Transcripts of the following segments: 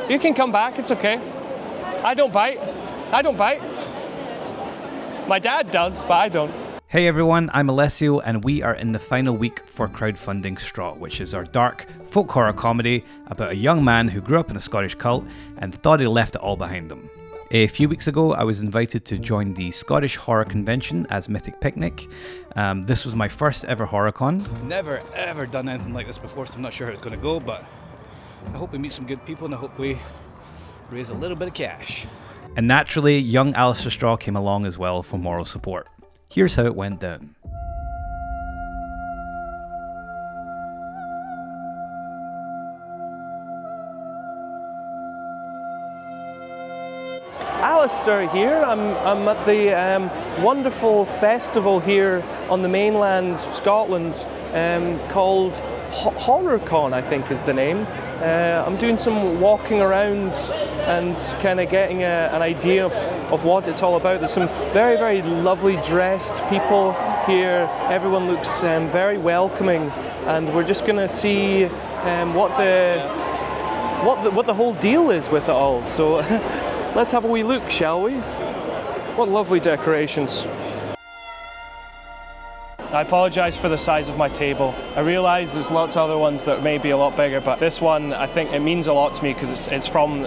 You can come back, it's okay. I don't bite. My dad does, but I don't. Hey everyone, I'm Alessio, and we are in the final week for crowdfunding Straught, which is our dark folk horror comedy about a young man who grew up in a Scottish cult and thought he left it all behind him. A few weeks ago, I was invited to join the Scottish Horror Convention as Mythic Picnic. This was my first ever HorrorCon. Never ever done anything like this before, so I'm not sure how it's going to go, but I hope we meet some good people and I hope we raise a little bit of cash. And naturally, young Alistair Straw came along as well for moral support. Here's how it went down. Alistair here. I'm at the wonderful festival here on the mainland Scotland called HorrorCon, I think is the name. I'm doing some walking around and kind of getting an idea of what it's all about. There's some very, very lovely dressed people here. Everyone looks very welcoming, and we're just going to see what the whole deal is with it all. So let's have a wee look, shall we? What lovely decorations. I apologise for the size of my table. I realise there's lots of other ones that may be a lot bigger, but this one, I think it means a lot to me because it's from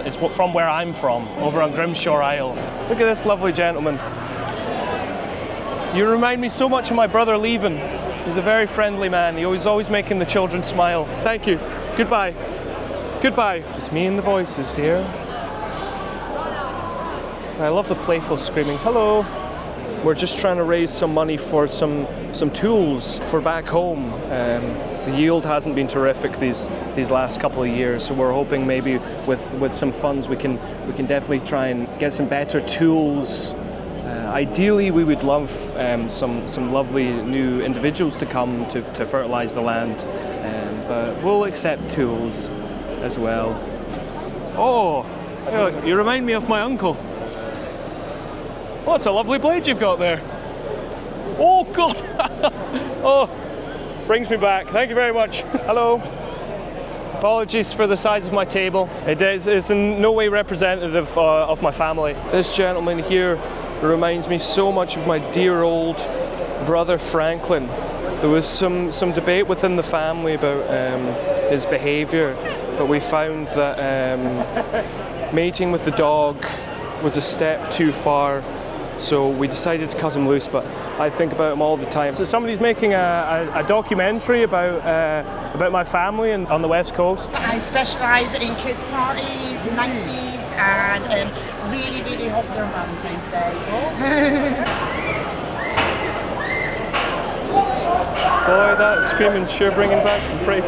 where I'm from, over on Grimshaw Isle. Look at this lovely gentleman. You remind me so much of my brother Levan. He's a very friendly man. He was always making the children smile. Thank you. Goodbye. Goodbye. Just me and the voices here. I love the playful screaming. Hello. We're just trying to raise some money for some tools for back home. The yield hasn't been terrific these last couple of years, so we're hoping maybe with some funds we can definitely try and get some better tools. Ideally, we would love some lovely new individuals to come to fertilise the land, but we'll accept tools as well. Oh, you remind me of my uncle. Oh, it's a lovely blade you've got there. Oh, God. Oh, brings me back. Thank you very much. Hello. Apologies for the size of my table. It's in no way representative of my family. This gentleman here reminds me so much of my dear old brother Franklin. There was some debate within the family about his behaviour, but we found that mating with the dog was a step too far. So we decided to cut him loose, but I think about him all the time. So somebody's making a documentary about my family on the West Coast. I specialise in kids' parties, 90s, and really, really hope they're on Valentine's Day. Boy, that screaming's sure bringing back some pretty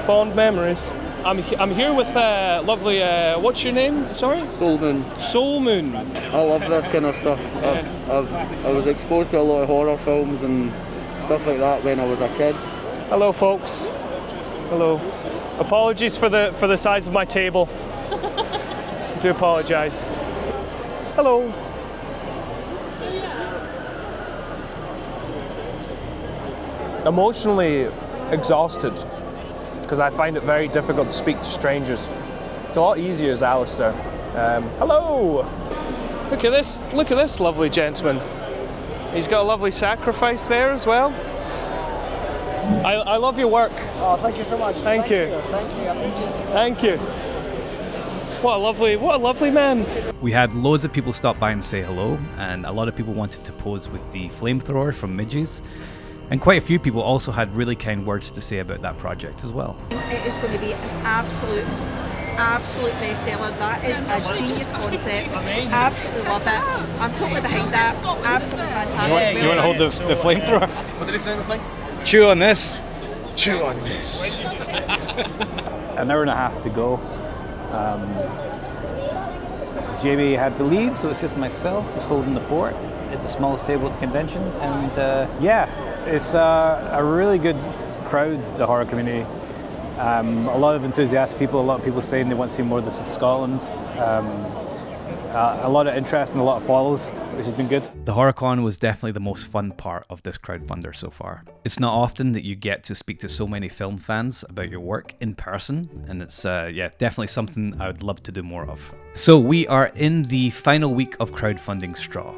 fond memories. I'm here with lovely, what's your name, sorry? Soul Moon. Soul Moon. I love this kind of stuff. I was exposed to a lot of horror films and stuff like that when I was a kid. Hello folks. Hello. Apologies for the size of my table. I do apologise. Hello. Emotionally exhausted, because I find it very difficult to speak to strangers. It's a lot easier as Alistair. Hello! Look at this lovely gentleman. He's got a lovely sacrifice there as well. I love your work. Oh, thank you so much. Thank you. Thank you, I appreciate it. Thank you. What a lovely man. We had loads of people stop by and say hello, and a lot of people wanted to pose with the flamethrower from Midges. And quite a few people also had really kind words to say about that project as well. It is going to be an absolute bestseller. That is a genius concept. Absolutely love it. I'm totally behind that. Absolutely fantastic. You want to hold the flamethrower? What did he say in the thing? Chew on this. Chew on this. An hour and a half to go. Jamie had to leave, so it's just myself just holding the fort at the smallest table at the convention. And it's a really good crowd, the horror community. A lot of enthusiastic people, a lot of people saying they want to see more of this in Scotland. a lot of interest and a lot of follows, which has been good. The HorrorCon was definitely the most fun part of this crowdfunder so far. It's not often that you get to speak to so many film fans about your work in person, and it's definitely something I would love to do more of. So we are in the final week of crowdfunding Straw.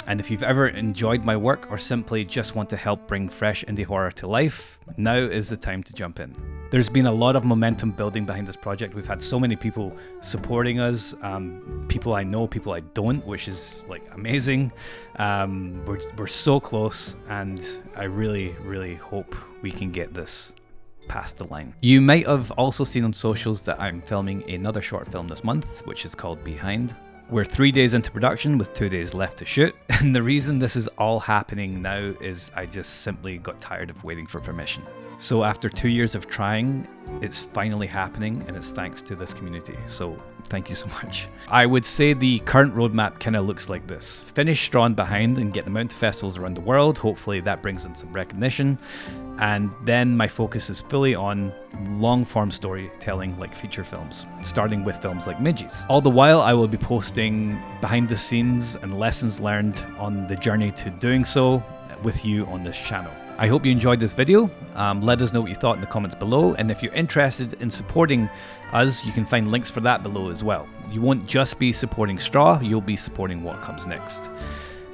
And if you've ever enjoyed my work or simply just want to help bring fresh indie horror to life, now is the time to jump in. There's been a lot of momentum building behind this project. We've had so many people supporting us, people I know, people I don't, which is like amazing. We're so close, and I really, really hope we can get this past the line. You might have also seen on socials that I'm filming another short film this month, which is called Behind. We're 3 days into production with 2 days left to shoot, and the reason this is all happening now is I just simply got tired of waiting for permission. So after 2 years of trying, it's finally happening, and it's thanks to this community. So thank you so much. I would say the current roadmap kind of looks like this. Finish Straw and Behind and get them out to festivals around the world. Hopefully that brings in some recognition. And then my focus is fully on long-form storytelling like feature films, starting with films like Midges. All the while, I will be posting behind the scenes and lessons learned on the journey to doing so with you on this channel. I hope you enjoyed this video. Let us know what you thought in the comments below, and if you're interested in supporting us, you can find links for that below as well. You won't just be supporting Straw, you'll be supporting what comes next.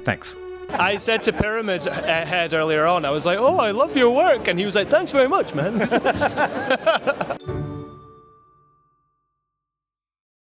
Thanks. I said to Pyramid Head earlier on, I was like, oh, I love your work. And he was like, thanks very much, man.